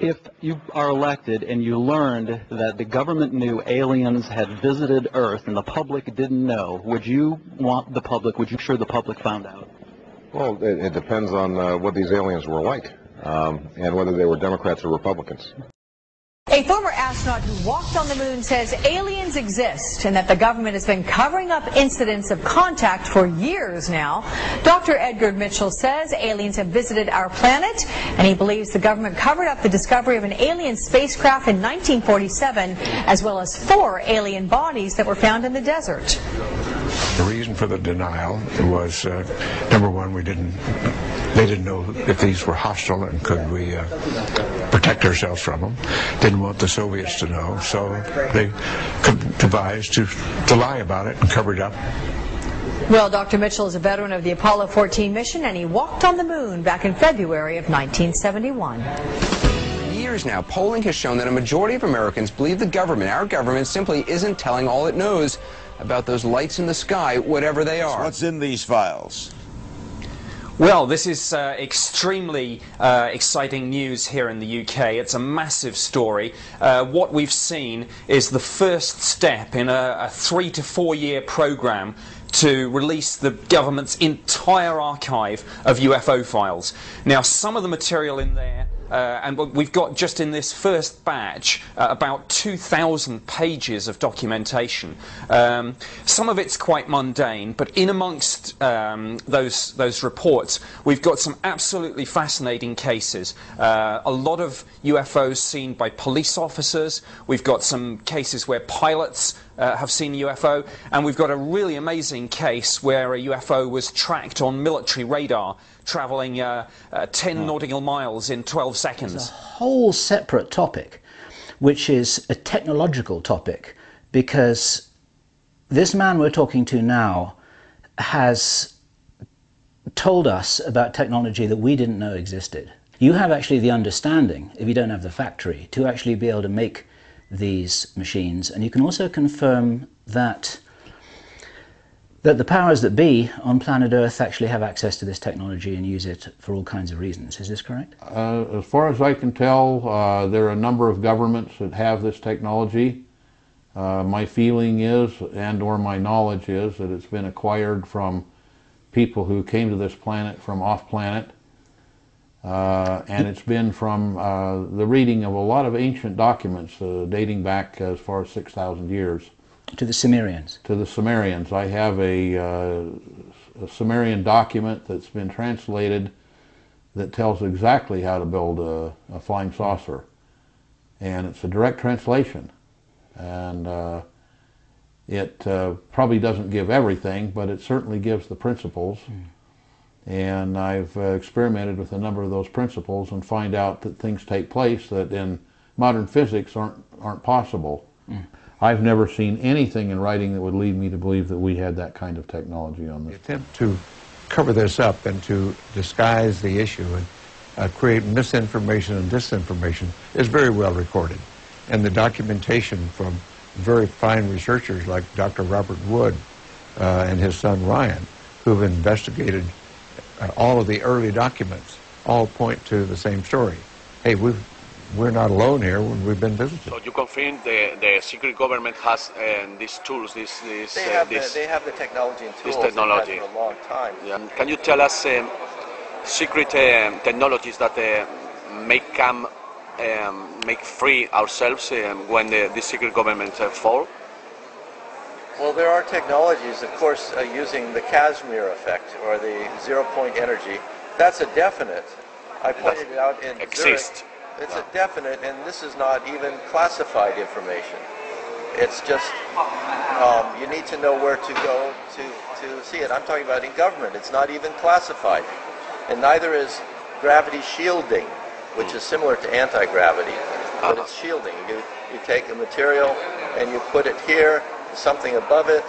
If you are elected and you learned that the government knew aliens had visited Earth and the public didn't know, would you want the public, would you ensure the public found out? Well, it depends on what these aliens were like and whether they were Democrats or Republicans. A former astronaut who walked on the moon says aliens exist and that the government has been covering up incidents of contact for years now. Dr. Edgar Mitchell says aliens have visited our planet, and he believes the government covered up the discovery of an alien spacecraft in 1947, as well as 4 alien bodies that were found in the desert. The reason for the denial was, number one, they didn't know if these were hostile and could we protect ourselves from them. Didn't want the Soviets to know, so they devised to lie about it and cover it up. Well, Dr. Mitchell is a veteran of the Apollo 14 mission, and he walked on the moon back in February of 1971. For years now, polling has shown that a majority of Americans believe the government, our government, simply isn't telling all it knows about those lights in the sky, whatever they are. What's in these files? Well, this is extremely exciting news here in the UK. It's a massive story. What we've seen is the first step in a 3 to 4 year program to release the government's entire archive of UFO files. Now, some of the material in there, and we've got just in this first batch about 2,000 pages of documentation. Some of it's quite mundane, but in amongst those reports, we've got some absolutely fascinating cases. A lot of UFOs seen by police officers. We've got some cases where pilots have seen a UFO, and we've got a really amazing case where a UFO was tracked on military radar, traveling 10 nautical miles in 12 seconds. It's a whole separate topic, which is a technological topic, because this man we're talking to now has told us about technology that we didn't know existed. You have actually the understanding, if you don't have the factory, to actually be able to make these machines, and you can also confirm that the powers that be on planet Earth actually have access to this technology and use it for all kinds of reasons. Is this correct? As far as I can tell, there are a number of governments that have this technology. My feeling is, and or my knowledge is, that it's been acquired from people who came to this planet from off-planet. And it's been from the reading of a lot of ancient documents dating back as far as 6,000 years. To the Sumerians? To the Sumerians. I have a Sumerian document that's been translated that tells exactly how to build a flying saucer. And it's a direct translation. And it probably doesn't give everything, but it certainly gives the principles. And I've experimented with a number of those principles and find out that things take place that in modern physics aren't possible. I've never seen anything in writing that would lead me to believe that we had that kind of technology on this. The attempt to cover this up and to disguise the issue and create misinformation and disinformation is very well recorded. And the documentation from very fine researchers like Dr. Robert Wood and his son Ryan, who've investigated all of the early documents, all point to the same story. Hey, we're not alone here when we've been visited. So you confirm the secret government has these tools, they have the technology and tools. This technology for a long time. Yeah. Can you tell us secret technologies that make free ourselves when the secret government fall? Well, there are technologies, of course, using the Casimir effect or the zero-point energy. That's a definite. I pointed it out in Zurich. It's a definite, and this is not even classified information. It's just you need to know where to go to see it. I'm talking about in government. It's not even classified, and neither is gravity shielding, which is similar to anti-gravity, but it's shielding. You take a material and you put it here, something above it,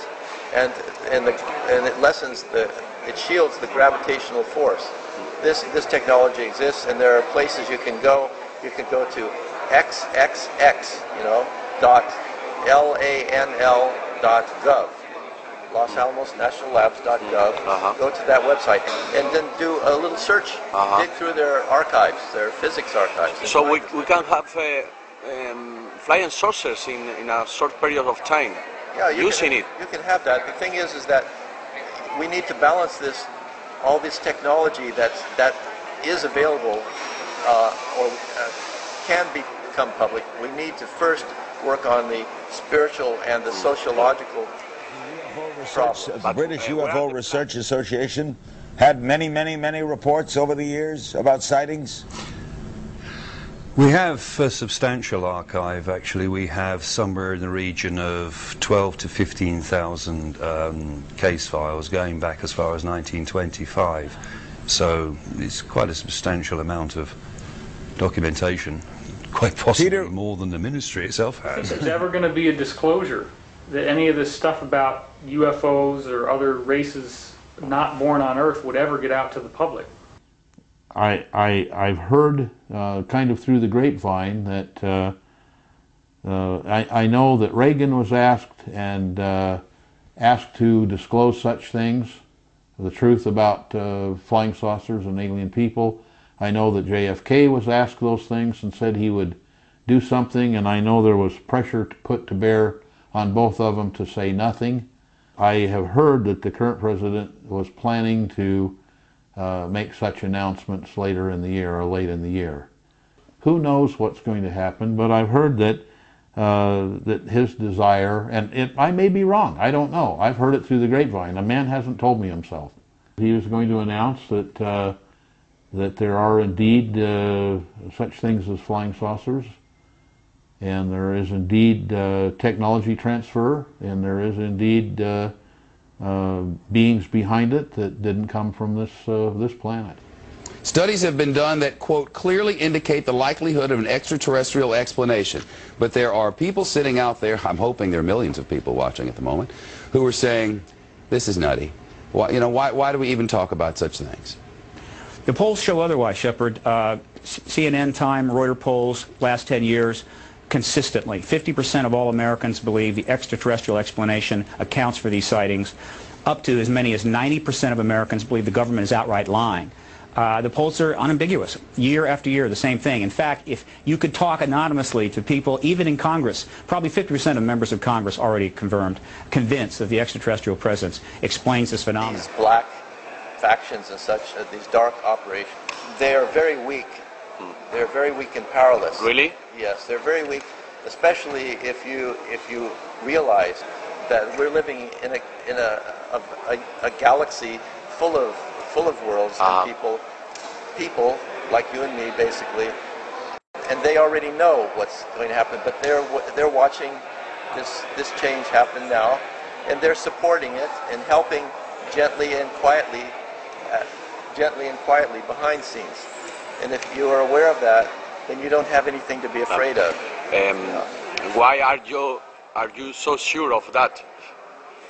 and it lessens it shields the gravitational force. This technology exists, and there are places you can go. You can go to xxx, LANL.gov, losalamosnationallabs.gov, go to that website, and then do a little search, dig through their archives, their physics archives. So we can have flying saucers in a short period of time, using it. You can have that. The thing is that we need to balance all this technology that is available or can become public. We need to first work on the spiritual and the sociological problems. The British UFO Research Association had many reports over the years about sightings. We have a substantial archive, actually. We have somewhere in the region of 12 to 15,000 case files going back as far as 1925. So it's quite a substantial amount of documentation, quite possibly more than the ministry itself has. Is there ever going to be a disclosure that any of this stuff about UFOs or other races not born on Earth would ever get out to the public? I've heard kind of through the grapevine that I know that Reagan was asked to disclose such things, the truth about flying saucers and alien people. I know that JFK was asked those things and said he would do something, and I know there was pressure put to bear on both of them to say nothing. I have heard that the current president was planning to make such announcements later in the year or late in the year. Who knows what's going to happen, but I've heard that that his desire, and I may be wrong, I don't know. I've heard it through the grapevine. A man hasn't told me himself. He was going to announce that that there are indeed such things as flying saucers, and there is indeed technology transfer, and there is indeed beings behind it that didn't come from this planet. Studies have been done that, quote, clearly indicate the likelihood of an extraterrestrial explanation. But there are people sitting out there, I'm hoping there are millions of people watching at the moment, who are saying, this is nutty. Why do we even talk about such things? The polls show otherwise, Shepard. CNN, Time, Reuters polls, last 10 years, consistently, 50% of all Americans believe the extraterrestrial explanation accounts for these sightings. Up to as many as 90% of Americans believe the government is outright lying. The polls are unambiguous. Year after year, the same thing. In fact, if you could talk anonymously to people, even in Congress, probably 50% of members of Congress already convinced that the extraterrestrial presence explains this phenomenon. These black factions and such, these dark operations, they are very weak. They're very weak and powerless. Really? Yes, they're very weak, especially if you realize that we're living in a galaxy full of worlds and people like you and me, basically, and they already know what's going to happen. But they're watching this change happen now, and they're supporting it and helping gently and quietly behind scenes. And if you are aware of that, then you don't have anything to be afraid of. Why are you so sure of that?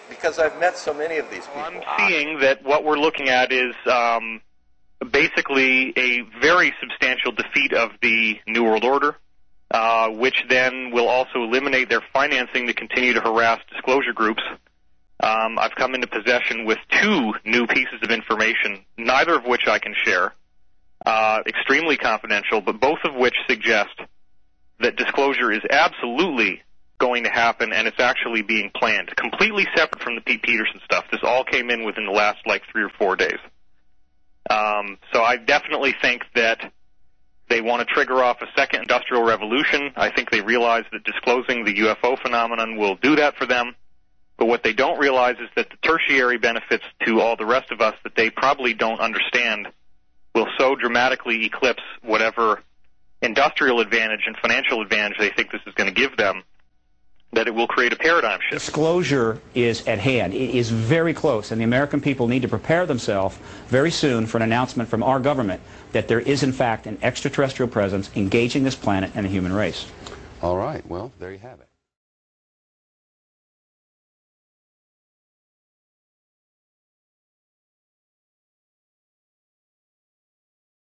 Because I've met so many of these people. I'm seeing that what we're looking at is basically a very substantial defeat of the New World Order, which then will also eliminate their financing to continue to harass disclosure groups. I've come into possession with 2 new pieces of information, neither of which I can share, extremely confidential, but both of which suggest that disclosure is absolutely going to happen, and it's actually being planned, completely separate from the Pete Peterson stuff. This all came in within the last, 3 or 4 days. So I definitely think that they want to trigger off a second industrial revolution. I think they realize that disclosing the UFO phenomenon will do that for them. But what they don't realize is that the tertiary benefits to all the rest of us that they probably don't understand will so dramatically eclipse whatever industrial advantage and financial advantage they think this is going to give them, that it will create a paradigm shift. Disclosure is at hand. It is very close, and the American people need to prepare themselves very soon for an announcement from our government that there is, in fact, an extraterrestrial presence engaging this planet and the human race. All right. Well, there you have it.